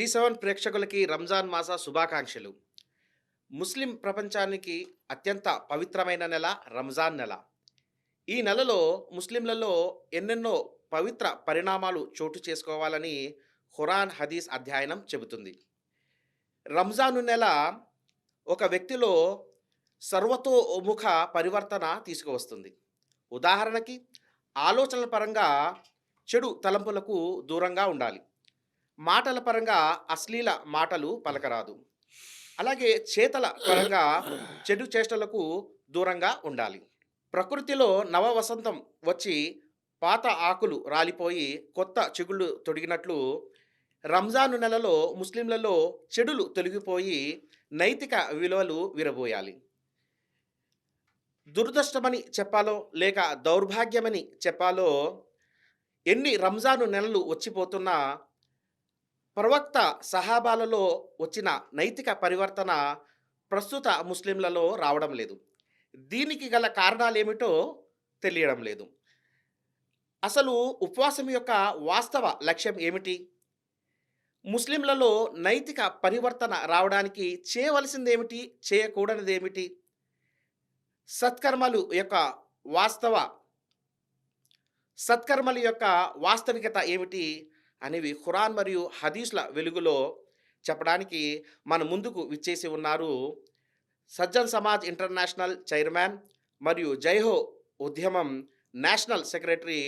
టీ7 ప్రేక్షకులకి రంజాన్ మాస శుభాకాంక్షలు. ముస్లిం ప్రపంచానికి అత్యంత పవిత్రమైన నెల రంజాన్ నెల. ఈ నెలలో ముస్లింలలో ఎన్నెన్నో పవిత్ర పరిణామాలు చోటు చేసుకోవాలని ఖురాన్, హదీస్ అధ్యయనం చెబుతుంది. రంజాను నెల ఒక వ్యక్తిలో సర్వతోముఖ పరివర్తన తీసుకువస్తుంది. ఉదాహరణకి ఆలోచనల పరంగా చెడు తలంపులకు దూరంగా ఉండాలి. మాటల పరంగా అశ్లీల మాటలు పలకరాదు. అలాగే చేతల పరంగా చెడు చేష్టలకు దూరంగా ఉండాలి. ప్రకృతిలో నవ వసంతం వచ్చి పాత ఆకులు రాలిపోయి కొత్త చిగుళ్ళు తొడిగినట్లు రంజాను నెలలో ముస్లింలలో చెడులు తొలగిపోయి నైతిక విలువలు విరబోయాలి. దురదృష్టమని చెప్పాలో లేక దౌర్భాగ్యమని చెప్పాలో ఎన్ని రంజాను నెలలు వచ్చిపోతున్నా ప్రవక్త సహాబాలలో వచ్చిన నైతిక పరివర్తన ప్రస్తుత ముస్లింలలో రావడం లేదు. దీనికి గల కారణాలేమిటో తెలియడం లేదు. అసలు ఉపవాసం యొక్క వాస్తవ లక్ష్యం ఏమిటి? ముస్లింలలో నైతిక పరివర్తన రావడానికి చేయవలసిందేమిటి, చేయకూడనిదేమిటి? సత్కర్మలు యొక్క వాస్తవ సత్కర్మల యొక్క వాస్తవికత ఏమిటి అనేవి ఖురాన్ మరియు హదీస్ల వెలుగులో చెప్పడానికి మన ముందుకు విచ్చేసి ఉన్నారు సజ్జన్ సమాజ్ ఇంటర్నేషనల్ చైర్మన్ మరియు జైహో ఉద్యమం నేషనల్ సెక్రటరీ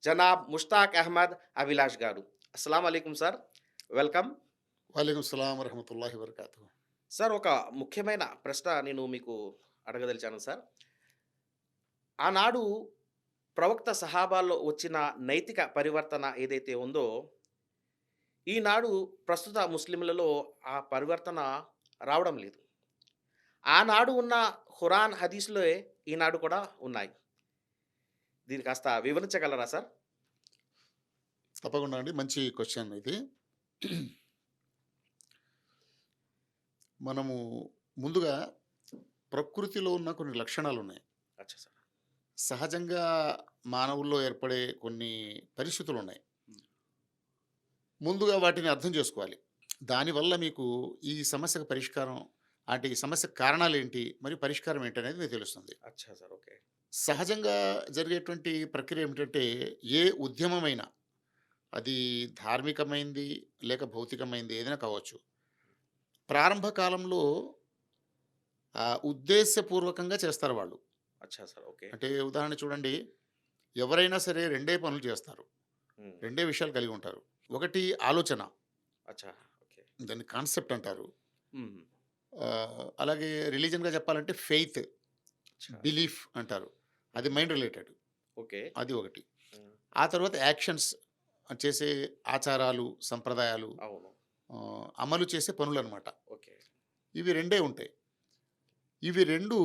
జనాబ్ ముష్తాక్ అహ్మద్ అభిలాష్ గారు. అస్సలాం అలైకుం సార్, వెల్కమ్. వాలేకుం సలాం వరహమతుల్లాహి వబరకాతుహు. సార్, ఒక ముఖ్యమైన ప్రశ్న నేను మీకు అడగదలిచాను సార్. ఆనాడు ప్రవక్త సహాబాల్లో వచ్చిన నైతిక పరివర్తన ఏదైతే ఉందో, ఈనాడు ప్రస్తుత ముస్లింలలో ఆ పరివర్తన రావడం లేదు. ఆనాడు ఉన్న ఖురాన్, హదీస్‌లో ఈనాడు కూడా ఉన్నాయి. దీన్ని కాస్త వివరించగలరా సార్? తప్పకుండా అండి, మంచి క్వశ్చన్ ఇది. మనము ముందుగా ప్రకృతిలో ఉన్న కొన్ని లక్షణాలు ఉన్నాయి. అచ్చా సార్. సహజంగా మానవుల్లో ఏర్పడే కొన్ని పరిస్థితులు ఉన్నాయి. ముందుగా వాటిని అర్థం చేసుకోవాలి. దానివల్ల మీకు ఈ సమస్యకు పరిష్కారం అంటే ఈ సమస్యకు కారణాలేంటి, మరియు పరిష్కారం ఏంటనేది మీకు తెలుస్తుంది. అచ్చా సార్. ఓకే. సహజంగా జరిగేటువంటి ప్రక్రియ ఏమిటంటే, ఏ ఉద్యమమైనా అది ధార్మికమైంది లేక భౌతికమైంది ఏదైనా కావచ్చు. ప్రారంభ కాలంలో ఉద్దేశపూర్వకంగా చేస్తారు వాళ్ళు. అచ్చా సార్. ఓకే. అంటే ఉదాహరణ చూడండి, ఎవరైనా సరే రెండే పనులు చేస్తారు, హ్మ్. రెండే విషయాలు కలిగి ఉంటారు. ఒకటి ఆలోచన, అచ్చా. ఓకే. దాన్ని కాన్సెప్ట్ అంటారు. హ్మ్. అలాగే రిలీజన్గా చెప్పాలంటే ఫెయిత్, అచ్చా. బిలీఫ్ అంటారు. అది మైండ్ రిలేటెడ్, ఓకే. అది ఒకటి. హ్మ్. ఆ తర్వాత యాక్షన్స్, చేసే ఆచారాలు, సంప్రదాయాలు, అవును. అమలు చేసే పనులు అనమాట. ఓకే. ఇవి రెండే ఉంటాయి. ఇవి రెండు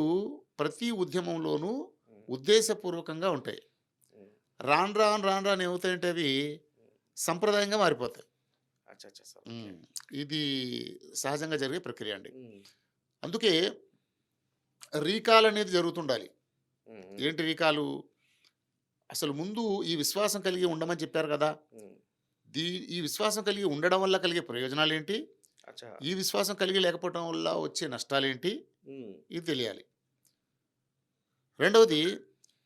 ప్రతి ఉద్యమంలోనూ హ్మ్. ఉద్దేశపూర్వకంగా ఉంటాయి. హ్మ్. రాను రాను రాను రాను ఏమవుతాయంటే అవి సంప్రదాయంగా మారిపోతాయి. అచ్చా అచ్చా సార్. ఓకే. ఇది సహజంగా జరిగే ప్రక్రియ అండి. హ్మ్. అందుకే రీకాల్ అనేది జరుగుతుండాలి. హ్మ్. హ్మ్. ఏంటి రీకాలు? అసలు ముందు ఈ విశ్వాసం కలిగి ఉండమని చెప్పారు కదా. హ్మ్. ఈ విశ్వాసం కలిగి ఉండడం వల్ల కలిగే ప్రయోజనాలేంటి? అచ్చా. ఈ విశ్వాసం కలిగి లేకపోవడం వల్ల వచ్చే నష్టాలేంటి? హ్మ్. ఇది తెలియాలి. రెండవది,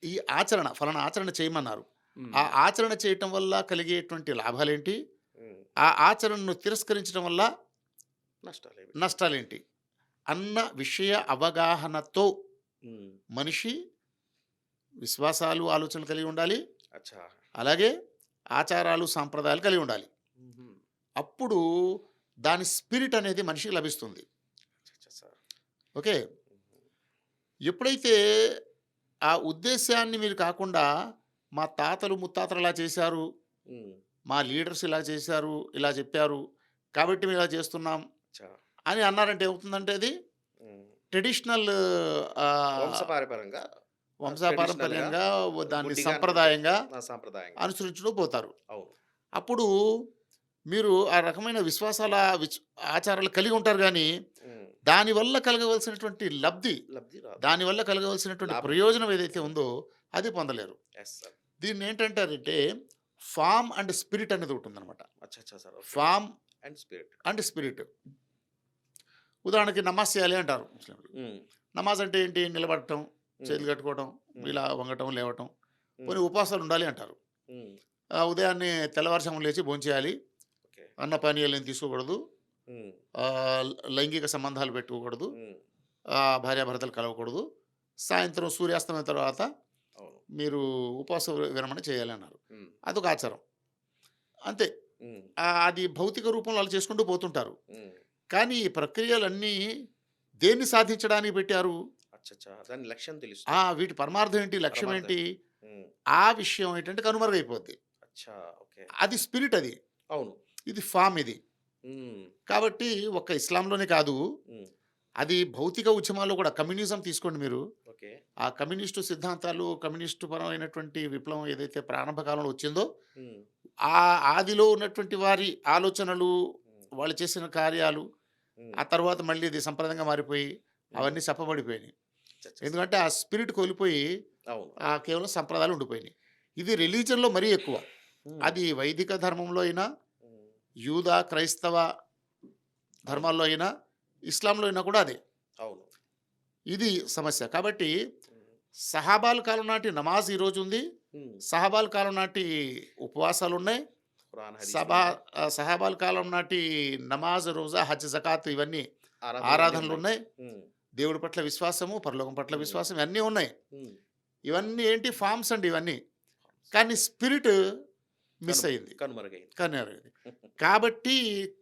ఈ ఆచరణ, ఫలానా ఆచరణ చేయమన్నారు. హ్మ్. ఆ ఆచరణ చేయటం వల్ల కలిగేటువంటి లాభాలేంటి? హ్మ్. ఆ ఆచరణను తిరస్కరించడం వల్ల నష్టాలేమి? నష్టాలేంటి? అన్న విషయ అవగాహనతో హ్మ్. మనిషి విశ్వాసాలు, ఆలోచనలు కలిగి ఉండాలి. అచ్చా. అలాగే ఆచారాలు, సాంప్రదాయాలు కలిగి ఉండాలి. హుహు. అప్పుడు దాని స్పిరిట్ అనేది మనిషికి లభిస్తుంది. అచ్చచ్చ సార్. ఓకే. హుహు. ఎప్పుడైతే ఆ ఉద్దేశ్యాన్ని మీరు కాకుండా, మా తాతలు ముత్తాతలు ఇలా చేశారు, హ్మ్. మా లీడర్స్ ఇలా చేశారు, ఇలా చెప్పారు, కాబట్టి మేము ఇలా చేస్తున్నాం అచ్చా. అని అన్నారంటే ఏమవుతుందంటే, అది హ్మ్. ట్రెడిషనల్, ఆహ్, వంశపారపర్యంగా ట్రెడిషనల్‌గా వంశపారంపర్యంగా దాన్ని గుడ్డిగా అనుకుంటారు. సంప్రదాయంగా సాంప్రదాయంగా. అనుసరించుతూ పోతారు. అవును. అప్పుడు మీరు ఆ రకమైన విశ్వాసాల ఆచారాలు కలిగి ఉంటారు గానీ, హ్మ్. దానివల్ల కలగవలసినటువంటి లబ్ధి, లబ్ధి రాదు. దానివల్ల కలగవలసినటువంటి లాభం. ప్రయోజనం ఏదైతే హ్మ్. ఉందో అది పొందలేరు. Yes sir. దీన్నేంటంటారంటే, ఫార్మ్ అండ్ స్పిరిట్ అనేది ఒకటుందనమాట. అచ్చచ్చ sir. Okay. Form and spirit. And spirit. ఉదాహరణకి నమాజ్ చేయాలి అంటారు ముస్లింలు. హ్మ్. నమాజ్ అంటే ఏంటి? నిలబడటం, హ్మ్. చేతులు కట్టుకోవడం, హ్మ్. ఇలా వంగటం, లేవటం. హ్మ్. కొన్ని ఉపవాసాలు ఉండాలి అంటారు. హ్మ్. ఉదయాన్నే తెల్లవారుజామున లేచి భోంచేయాలి, ఓకే. అన్న పానీయాలు తీసుకోకూడదు, హ్మ్. లైంగిక సంబంధాలు పెట్టుకోకూడదు, హ్మ్. భార్యాభర్తలు కలవకూడదు, సాయంత్రం సూర్యాస్తమయం తర్వాత అవును. మీరు ఉపవాస విరమణ చేయాలి అన్నారు. హ్మ్. అదొక ఆచారం. అంతే. హ్మ్. అది భౌతిక రూపంలో అలా చేసుకుంటూ పోతుంటారు. హ్మ్. కానీ ఈ ప్రక్రియలన్నీ దేన్ని సాధించడానికి పెట్టారు? అచ్చచ్చా! దాని లక్ష్యం తెలుస్తుంది. వీటి పరమార్థం ఏంటి? లక్ష్యం పరమార్థం. ఏంటి? హ్మ్. ఆ విషయం ఏంటంటే కనుమరుగైపోద్ది. అచ్చా! ఓకే. అది స్పిరిట్ అది. అవును. ఇది ఫార్మ్ ఇది. హ్మ్. కాబట్టి ఒక్క ఇస్లాంలోనే కాదు, హ్మ్. అది భౌతిక ఉద్యమాల్లో కూడా కమ్యూనిజం తీసుకోండి మీరు. ఓకే. ఆ కమ్యూనిస్టు సిద్ధాంతాలు, కమ్యూనిస్టు పరమైనటువంటి విప్లవం ఏదైతే ప్రారంభ కాలంలో వచ్చిందో, హ్మ్. ఆదిలో ఉన్నటువంటి వారి ఆలోచనలు, హ్మ్. వాళ్ళు చేసిన కార్యాలు, హ్మ్. ఆ తర్వాత మళ్ళీ ఇది సంప్రదాయంగా మారిపోయి హ్మ్. అవన్నీ చెప్పబడిపోయినాయి. అచ్చచ్చ! ఎందుకంటే ఆ స్పిరిట్ కోల్పోయి అవును. కేవలం సంప్రదాయాలు ఉండిపోయినాయి. ఇది రిలీజియన్‌లో మరీ ఎక్కువ. హ్మ్. అది వైదిక ధర్మంలో అయినా, హ్మ్. యూద, క్రైస్తవ అవును. ధర్మాల్లో అయినా, ఇస్లాంలో అయినా కూడా అదే. అవును. ఇది సమస్య. కాబట్టి హ్మ్. సహాబాల కాలం నాటి నమాజ్ ఈరోజు ఉంది. హ్మ్. సహాబాల కాలం నాటి ఉపవాసాలున్నాయి. ఖురాన్ హదీసులున్నాయి. సహాబాల కాలం నాటి నమాజ్, రోజా, హజ్, జకాత్ ఇవన్నీ ఆరాధనలన్నీ ఉన్నాయి. ఆరాధనలున్నాయి. హ్మ్. దేవుడి పట్ల విశ్వాసము, పరలోకం పట్ల హ్మ్. విశ్వాసం ఇవన్నీ ఉన్నాయి. హ్మ్. ఇవన్నీ ఏంటి? ఫార్మ్స్ అండి ఇవన్నీ. కానీ స్పిరిట్ మిస్ అయింది. కనుమరుగైంది. కనుమరుగైంది. కాబట్టి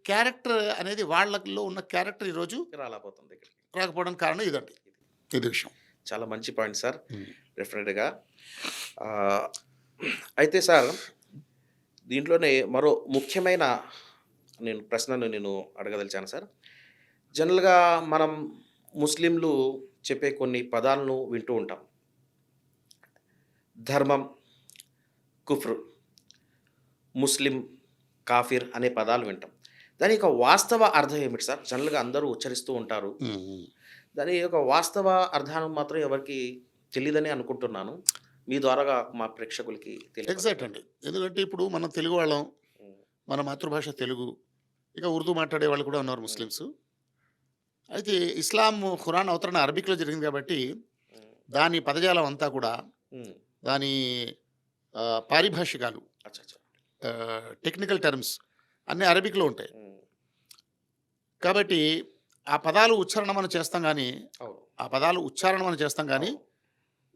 క్యారెక్టర్ అనేది వాళ్ళలో ఉన్న క్యారెక్టర్ ఈరోజు రాలేకపోతుంది ఇక్కడికి. రాకపోవడానికి కారణం ఇదండి. ఇది. ఇది విషయం. చాలా మంచి పాయింట్ సార్. హ్మ్. డెఫినిట్‌గా. ఆహ్, అయితే సార్ దీంట్లోనే మరో ముఖ్యమైన ప్రశ్నను అడగదలిచాను సార్. జనరల్‌గా మనం ముస్లింలు చెప్పే కొన్ని పదాలను వింటూ ఉంటాం. ధర్మం, కుఫ్ర్, ముస్లిం, కాఫిర్ అనే పదాలు వింటాం. దాని యొక్క వాస్తవ అర్థం ఏమిటి సార్? జనరల్‌గా అందరూ ఉచ్చరిస్తూ ఉంటారు. హ్మ్. హ్మ్. దాని యొక్క వాస్తవ అర్థాన్ని మాత్రం ఎవరికీ తెలీదని అనుకుంటున్నాను. మీ ద్వారాగా మా ప్రేక్షకులకి ఎగ్జాక్ట్ తెలియపరచగలరు. అండి. ఎందుకంటే ఇప్పుడు మనం తెలుగు వాళ్ళం. హ్మ్. మన మాతృభాష తెలుగు. ఇక ఉర్దూ మాట్లాడే వాళ్ళు కూడా ఉన్నారు హ్మ్. ముస్లిమ్స్. అయితే ఇస్లాం ఖురాన్ అవతరణ అరబిక్‌లో జరిగింది కాబట్టి, హ్మ్. దాని పదజాలం అంతా కూడా, హ్మ్. దాని పారిభాషికాలు, అచ్చచ్చ! టెక్నికల్ టర్మ్స్ అన్నీ అరబిక్‌లో ఉంటాయి. హ్మ్. కాబట్టి ఆ పదాలు ఉచ్చారణ మనం చేస్తాం గానీ, అవును. ఆ పదాలు ఉచ్చారణ మనం చేస్తాం గానీ, అవును.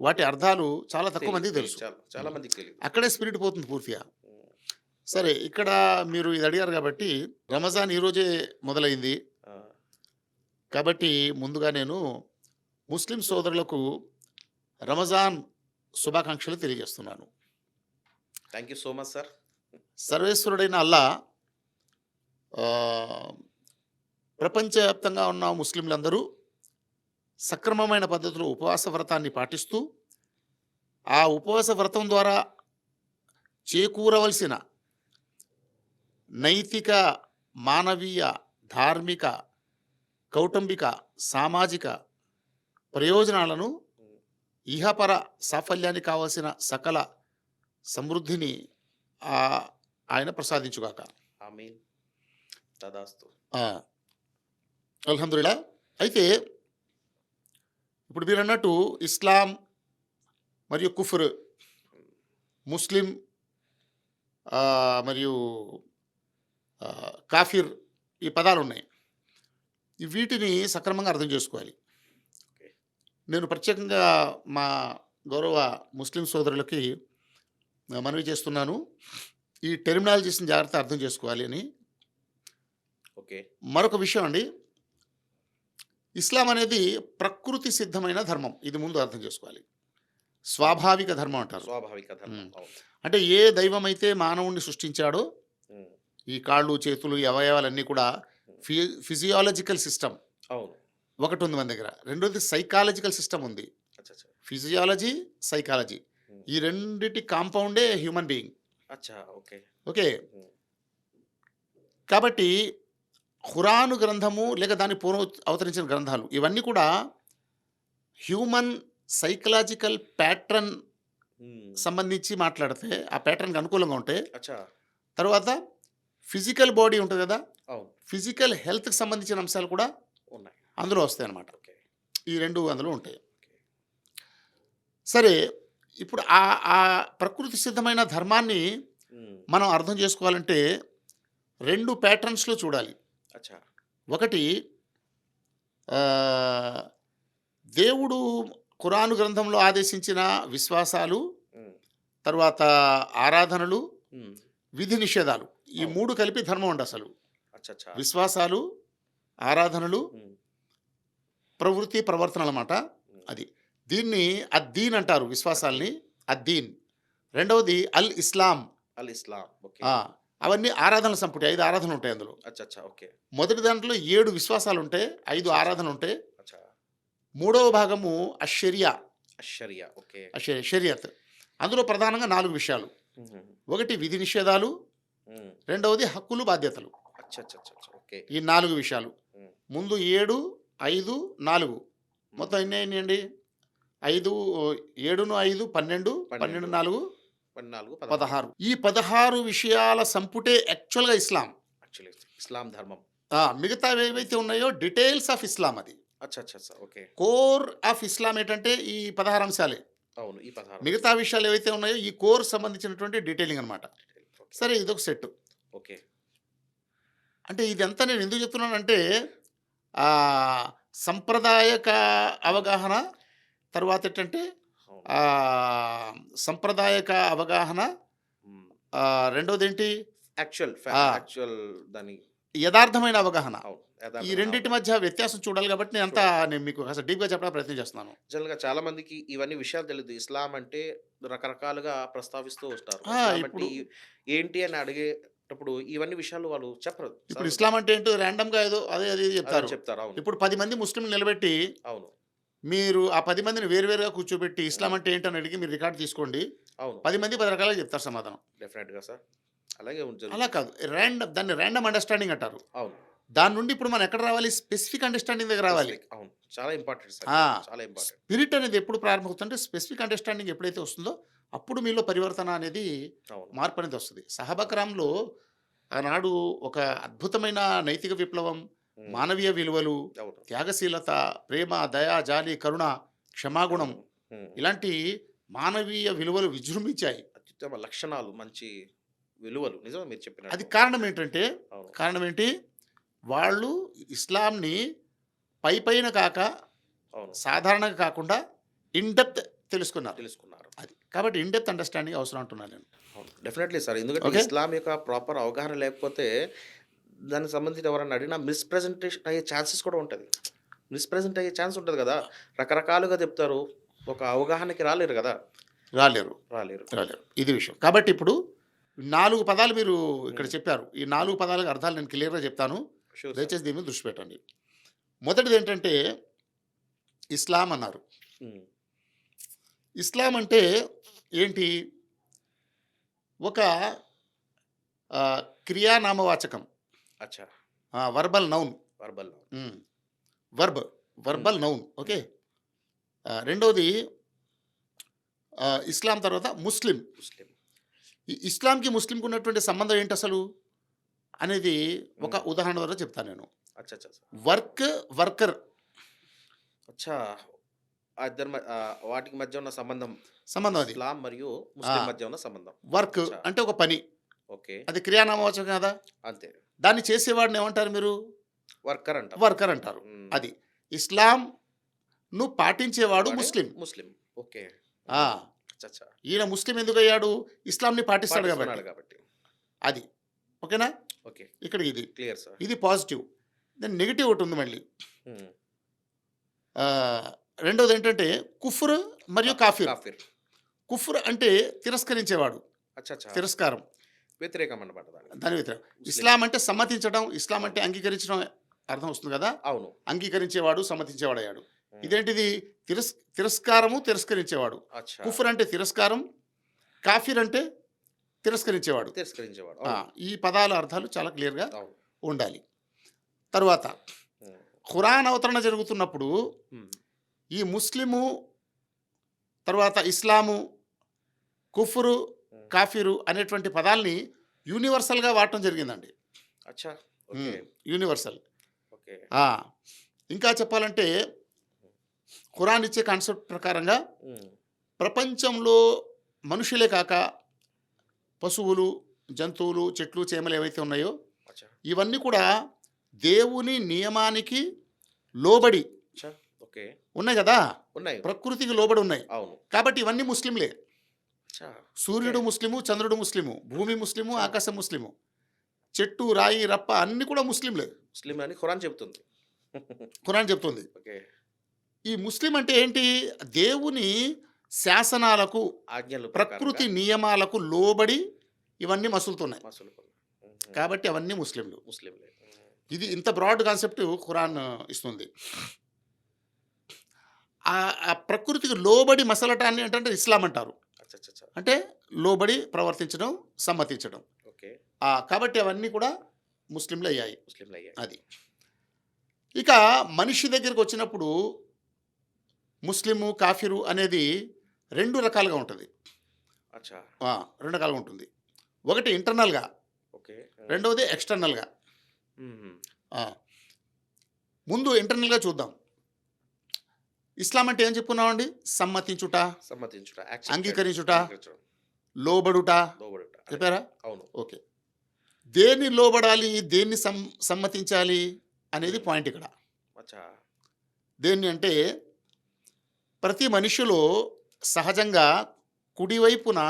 వాటి అర్థాలు చాలా తక్కువ తెలీదు. మందికి తెలీదు. తెలుసు. చాలా చాలా హ్మ్. మందికి తెలీదు. అక్కడే స్పిరిట్ పోతుంది పూర్తిగా. హ్మ్. సరే, ఇక్కడ మీరు ఇది అడిగారు కాబట్టి, రంజాన్ ఈరోజే మొదలైంది. ఆ! కాబట్టి ముందుగా నేను ముస్లిం సోదరులకు రంజాన్ శుభాకాంక్షలు తెలియజేస్తున్నాను. Thank you so much sir. సర్వేశ్వరుడైన అల్లా ఆహ్, ప్రపంచవ్యాప్తంగా ఉన్న ముస్లింలందరూ సక్రమమైన పద్ధతిలో ఉపవాస వ్రతాన్ని పాటిస్తూ, ఆ ఉపవాస వ్రతం ద్వారా చేకూరవలసిన నైతిక, మానవీయ, ధార్మిక, కౌటుంబిక, సామాజిక ప్రయోజనాలను, హ్మ్. ఇహపర సాఫల్యానికి కావాల్సిన సకల సమృద్ధిని ఆహ్, ఆయన ప్రసాదించుగాక. ఆమీన్. తదాస్తు. ఆ! అల్హమ్దులిల్లా. అయితే ఇప్పుడు మీరన్నట్టు ఇస్లాం మరియు కుఫ్ర్, ముస్లిం మరియు కాఫిర్ ఈ పదాలున్నాయి. వీటిని సక్రమంగా అర్థం చేసుకోవాలి. ఓకే. నేను ప్రత్యేకంగా మా గౌరవ ముస్లిం సోదరులకి మనవి చేస్తున్నాను. ఈ టెర్మినాలజీస్‌ని జాగ్రత్తగా అర్థం చేసుకోవాలి అని. ఓకే. మరొక విషయం అండి. ఇస్లాం అనేది ప్రకృతి సిద్ధమైన ధర్మం. ఇది ముందు అర్థం చేసుకోవాలి. స్వాభావిక ధర్మం అంటారు. స్వాభావిక ధర్మం. హ్మ్. అవును. అంటే ఏ దైవమైతే మానవుడిని సృష్టించాడో, హ్మ్. ఈ కాళ్ళు, చేతులు, ఈ అవయవాలన్నీ కూడా హ్మ్. ఫిజియాలజికల్ సిస్టమ్ అవును. ఒకటుంది మన దగ్గర. రెండోది సైకాలజికల్ సిస్టమ్ ఉంది. అచ్చచ్చ! ఫిజియాలజీ, సైకాలజీ హ్మ్. ఈ రెండిటి కాంపౌండే హ్యూమన్ బీయింగ్. అచ్చా! ఓకే. ఓకే. హ్మ్. కాబట్టి ఖురాను గ్రంథము లేక దాని పూర్వం అవతరించిన గ్రంథాలు ఇవన్నీ కూడా హ్యూమన్ సైకలాజికల్ ప్యాటర్న్ హ్మ్. సంబంధించి మాట్లాడితే, ఆ ప్యాటర్న్‌కి అనుకూలంగా ఉంటే, అచ్చా! తర్వాత ఫిజికల్ బాడీ ఉంటది గదా! అవును. ఫిజికల్ హెల్త్‌కి సంబంధించిన అంశాలు కూడా ఉన్నాయి. అందులో వస్తాయన్నమాట. ఓకే. ఈ 2 అందులో ఉంటాయి. ఓకే. సరే, ఇప్పుడు ఆ ప్రకృతి సిద్ధమైన ధర్మాన్ని హ్మ్. మనం అర్థం చేసుకోవాలంటే 2 ప్యాటర్న్స్‌లో చూడాలి. అచ్చా! ఒకటి ఆహ్, దేవుడు ఖురాను గ్రంథంలో ఆదేశించిన విశ్వాసాలు, హ్మ్. తర్వాత ఆరాధనలు, హ్మ్. విధి నిషేధాలు. ఈ అవును. 3 కలిపి ధర్మం అండి అసలు. అచ్చచ్చా! విశ్వాసాలు, ఆరాధనలు, హ్మ్. ప్రవృత్తి, ప్రవర్తనలమాట. హ్మ్. అది. దీన్ని అద్దీన్ అంటారు అద్దీన్. విశ్వాసాల్ని. అద్దీన్. రెండవది అల్ ఇస్లాం. అల్ ఇస్లాం. ఓకే. ఆ! అవన్నీ ఆరాధనల సంపుటి. 5 ఆరాధనలుంటాయి అందులో. అచ్చచ్చా! ఓకే. మొదటి దాంట్లో 7 విశ్వాసాలుంటాయి. 5 అచ్చచ్చా! ఆరాధనలుంటాయి. అచ్చా! మూడవ భాగము అషరియా. అషరియా. ఓకే. షరియత్. అందులో ప్రధానంగా 4 విషయాలు. హుహు. ఒకటి విధి నిషేధాలు, హ్మ్. రెండవది హక్కులు, బాధ్యతలు. అచ్చచ్చచ్చచ్చ! ఓకే. ఈ 4 విషయాలు. హ్మ్. ముందు 7, 5, 4 హ్మ్. మొత్తం ఎన్నయినాయండి? 5 7ను 5 12, 12 4 14, 16 16. ఈ 16 విషయాల సంపుటే యాక్చువల్‌గా ఇస్లాం. యాక్చువల్లీ ఇస్లాం ధర్మం. మిగతావేవైతే ఉన్నాయో డీటెయిల్స్ ఆఫ్ ఇస్లాం అది. అచ్చచ్చచ్చ! ఓకే. కోర్ ఆఫ్ ఇస్లాం ఏంటంటే ఈ 16 అంశాలే. అవును. ఈ 16 మిగతా విషయాలు ఏవైతే ఉన్నాయో ఈ కోర్ సంబంధించినటువంటి డీటెయిలింగ్ అనమాట. ఓకే. సరే, ఇదొక సెట్. ఓకే. అంటే ఇదంతా నేను ఎందుకు చెప్తున్నానంటే ఆహ్, సంప్రదాయక అవగాహన, తర్వాత ఏంటంటే అవును. ఆహ్, సంప్రదాయక అవగాహన, హ్మ్. రెండోదేంటి ఆ! యాక్చువల్ దాని యదార్థమైన అవగాహన. అవును. ఈ యథార్థమైన రెండిటి అవగాహన. మధ్య వ్యత్యాసం చూడాలి కాబట్టి నేను మీకు కాస్త డీప్‌గా చెప్పడానికి ప్రయత్నం చేస్తున్నాను. జనరల్‌గా చాలా మందికి ఇవన్నీ విషయాలు తెలీదు. ఇస్లాం అంటే రకరకాలుగా ప్రస్తావిస్తూ వస్తారు. ఇస్లాం అంటే ఇప్పుడు ఏంటి అని అడిగేటప్పుడు ఇవన్నీ విషయాలు వాళ్ళు చెప్పరు. ఇప్పుడు ఇస్లాం అంటే ఏంటో ర్యాండమ్‌గా ఏదో అదే అది ఇది అదే చెప్తారు. చెప్తారు. అవును. ఇప్పుడు 10 మంది ముస్లింలు నిలబెట్టి అవును. మీరు ఆ 10 మందిని వేరుగా కూర్చోబెట్టి ఇస్లాం హ్మ్. అంటే ఏంటని అడిగి మీరు రికార్డ్ తీసుకోండి. అవును. 10 మంది 10 రకాలుగా చెప్తారు సమాధానం. డెఫినెట్‌గా సార్. అలాగే అలా జరుగుతుంది. కాదు. దాన్ని ర్యాండమ్ అండర్‌స్టాండింగ్ అంటారు. అవును. దాని నుండి ఇప్పుడు మనం ఎక్కడ రావాలి? స్పెసిఫిక్ అండర్‌స్టాండింగ్ దగ్గర రావాలి. స్పెసిఫిక్. అవును. చాలా ఇంపార్టెంట్ సార్. ఆ! చాలా ఇంపార్టెంట్. స్పిరిట్ అనేది ఎప్పుడు ప్రారంభమవుతుందంటే స్పెసిఫిక్ అండర్‌స్టాండింగ్ ఎప్పుడైతే వస్తుందో అప్పుడు మీలో పరివర్తన అనేది, అవును. మార్పు అనేది వస్తది. సహాబా అవును. కరాంలో ఆనాడు ఒక అద్భుతమైన నైతిక విప్లవం, హ్మ్. మానవీయ విలువలు, అవును. త్యాగశీలత, ప్రేమ, దయ, జాలి, కరుణ, క్షమాగుణం అవును. హ్మ్. ఇలాంటి మానవీయ విలువలు విజృంభించాయి. అత్యుత్తమ లక్షణాలు, మంచి విలువలు. నిజమే మీరు అది చెప్పినట్టు. కారణం ఏంటంటే అవును. కారణం ఏంటి? వాళ్ళు ఇస్లాంని పైపైన కాక అవును. సాధారణంగా కాకుండా ఇన్ డెప్త్ తెలుసుకున్నారు. తెలుసుకున్నారు. అది. కాబట్టి ఇన్ డెప్త్ అండర్‌స్టాండింగ్ అవసరం అంటున్నాను నేను. అవును. Definitely sir. ఎందుకంటే ఓకే. ఇస్లాం యొక్క ప్రాపర్ అవగాహన లేకపోతే దానికి సంబంధించి ఎవరైనా అడిగినా మిస్‌ప్రెజెంటేషన్ అయ్యే ఛాన్సెస్ కూడా ఉంటది. మిస్‌ప్రెజెంట్ అయ్యే ఛాన్స్ ఉంటది గదా! రకరకాలుగా చెప్తారు. ఒక అవగాహనకి రాలేరు గదా! రాలేరు. రాలేరు. రాలేరు. ఇది విషయం. కాబట్టి ఇప్పుడు 4 పదాలు మీరు ఇక్కడ హ్మ్. చెప్పారు. ఈ 4 పదాలకు అర్థాలు నేను క్లియర్‌గా చెప్తాను. Sure sir. దయచేసి దీని మీద దృష్టి పెట్టండి. మొదటిదేంటంటే ఇస్లాం అన్నారు. హ్మ్. ఇస్లాం అంటే ఏంటి? ఒక క్రియానామవాచకం. అచ్చా! Verbal noun. వర్బల్. హ్మ్. Verbal noun. ఓకే. హ్మ్. రెండోది ఇస్లాం తర్వాత ముస్లిం. ముస్లిం. ఈ ఇస్లాంకి, ముస్లింకి ఉన్నటువంటి సంబంధం ఏంటసలు? అనేది ఒక హ్మ్. ఉదాహరణ ద్వారా చెప్తాను నేను. అచ్చచ్చ! వర్కర్ అచ్చా! ఆ ఇద్దరి వాటికి మధ్య ఉన్న సంబంధం. సంబంధం అది. ఇస్లాం మరియు ఆ! ముస్లిం మధ్య ఉన్న సంబంధం. వర్క్ అచ్చా! అంటే ఒక పని. ఓకే. అది క్రియానామవాచకం కదా! అంతే. దాన్ని చేసేవాడిని ఏమంటారు మీరు? వర్కర్ అంటారు. వర్కర్ అంటారు. హ్మ్. అది. ఇస్లాంను పాటించేవాడు వాడే ముస్లిం. ముస్లిం. ఓకే. ఆ! హ్మ్. అచ్చచ్చ! ఈయన ముస్లిం ఎందుకయ్యాడు? ఇస్లాంని పాటిస్తాడు కాబట్టి. పాటిస్తున్నాడు కాబట్టి. అది. ఓకేనా? ఓకే. ఇక్కడికి ఇది. Clear sir. ఇది పాజిటివ్. దెన్ నెగెటివ్ ఒకటుంది మళ్ళీ. హ్మ్. ఆహ్, రెండోదేంటంటే కుఫ్ర్ మరియు కాఫిర్. కాఫిర్. కుఫ్ర్ అంటే తిరస్కరించేవాడు. అచ్చచ్చ! తిరస్కారం. వ్యతిరేకం అన్నమాట దానికి. దాని వ్యతిరేకం. ముస్లిం. ఇస్లాం అంటే సమ్మతించడం, ఇస్లాం అంటే అవును. అంగీకరించడం అర్థం వస్తుంది కదా! అవును. అంగీకరించేవాడు, సమ్మతించేవాడయ్యాడు. హ్మ్. ఇదేంటిది? తిరస్కారము, తిరస్కరించేవాడు. అచ్చా! కుఫ్ర్ అంటే తిరస్కారం, కాఫిర్ అంటే తిరస్కరించేవాడు. తిరస్కరించేవాడు. ఆ! అవును. ఈ పదాల అర్థాలు చాలా క్లియర్‌గా అవును. ఉండాలి. తరువాత హ్మ్. ఖురాన్ అవతరణ జరుగుతున్నప్పుడు హ్మ్. ఈ ముస్లిము, తర్వాత ఇస్లాము, కుఫ్రు, హ్మ్. కాఫిరు అనేటువంటి పదాల్ని యూనివర్సల్‌గా వాడటం జరిగిందండి. అచ్చా! ఓకే. యూనివర్సల్. ఓకే. ఇంకా చెప్పాలంటే ఖురాన్ ఇచ్చే కాన్సెప్ట్ ప్రకారంగా హ్మ్. ప్రపంచంలో మనుషులే కాక పశువులు, జంతువులు, చెట్లు, చేమలు ఏవైతే ఉన్నాయో అచ్చా! ఇవన్నీ కూడా దేవుని నియమానికి లోబడి అచ్చా! ఓకే. ఉన్నాయి కదా! ఉన్నాయి. ప్రకృతికి లోబడి ఉన్నాయి. అవును. కాబట్టి ఇవన్నీ ముస్లింలే. అచ్చా! సూర్యుడు ఓకే. ముస్లిము, చంద్రుడు ముస్లిము, భూమి ముస్లిము, అచ్చా! ఆకాశం ముస్లిము. చెట్టు, రాయి, రప్ప అన్నీ కూడా ముస్లింలే. ముస్లిం అని ఖురాన్ చెప్తుంది. ఖురాన్ చెప్తుంది. ఓకే. ఈ ముస్లిం అంటే ఏంటి? దేవుని శాసనాలకు, ఆజ్ఞల ప్రకృతి ప్రకారంగా నియమాలకు లోబడి ఇవన్నీ మసులుతున్నాయి. మసలుకున్నారు. హుహు. కాబట్టి అవన్నీ ముస్లింలు. ముస్లింలే. హ్మ్. ఇది ఇంత బ్రాడ్ కాన్సెప్ట్ ఖురాన్ ఇస్తుంది. ఆ ప్రకృతికి లోబడి మసలటాన్ని ఏంటంటే ఇస్లాం అంటారు. అచ్చచ్చచ్చ! అంటే లోబడి ప్రవర్తించడం, సమ్మతించడం. ఓకే. కాబట్టి అవన్నీ కూడా ముస్లింలు అయ్యాయి. ముస్లింలయ్యాయి. అది. ఇక మనిషి దగ్గరికి వచ్చినప్పుడు ముస్లిము, కాఫిరు అనేది 2 రకాలుగా ఉంటది. అచ్చా! 2 రకాలుగా ఉంటుంది. ఒకటి ఇంటర్నల్‌గా, ఓకే. హ్మ్. రెండవది ఎక్స్‌టర్నల్‌గా. హుహు. ఆ! ముందు ఇంటర్నల్‌గా చూద్దాం. ఇస్లాం అంటే ఏం చెప్పుకున్నామండి? సమ్మతించుట, సమ్మతించుట. యాక్సెప్టెడ్. అంగీకరించుట, అంగీకరించడం. లోబడుట లోబడుట. అదే. చెప్పారా? అవును. ఓకే. దేన్ని లోబడాలి, దేన్ని సమ్మతించాలి అనేది హ్మ్. పాయింట్ ఇక్కడ. అచ్చా! దేన్ని అంటే ప్రతి మనిషిలో సహజంగా కుడివైపున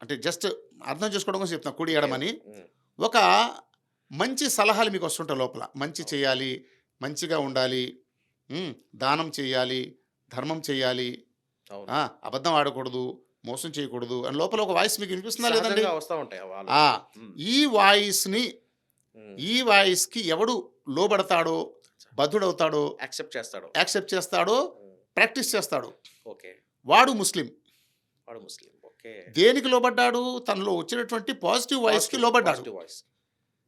అంటే జస్ట్ అర్థం చేసుకోవడం కోసం చెప్తున్నా కుడి, ఓకే. ఎడమని. హ్మ్. ఒక మంచి సలహాలు మీకు వస్తుంటాయి లోపల. మంచి అవును. చేయాలి, మంచిగా ఉండాలి, దానం చేయాలి, ధర్మం చేయాలి, అవును. అబద్ధం ఆడకూడదు, మోసం చేయకూడదు అని లోపల ఒక వాయిస్ మీకు వినిపిస్తుందా లేదండి? సహజంగా వస్తా ఉంటాయి ఆ ఆ! ఆలోచనలు. హ్మ్. ఈ వాయిస్‌ని హ్మ్. ఈ వాయిస్‌కి ఎవడు లోబడతాడో, బద్ధుడవుతాడో, యాక్సెప్ట్ చేస్తాడు. యాక్సెప్ట్ చేస్తాడో, హ్మ్. ప్రాక్టీస్ చేస్తాడో ఓకే. వాడు ముస్లిం. వాడు ముస్లిం. ఓకే. దేనికి లోబడ్డాడు? తనలో వచ్చినటువంటి పాజిటివ్ వాయిస్‌కి పాజిటివ్. లోబడ్డాడు. Positive voice.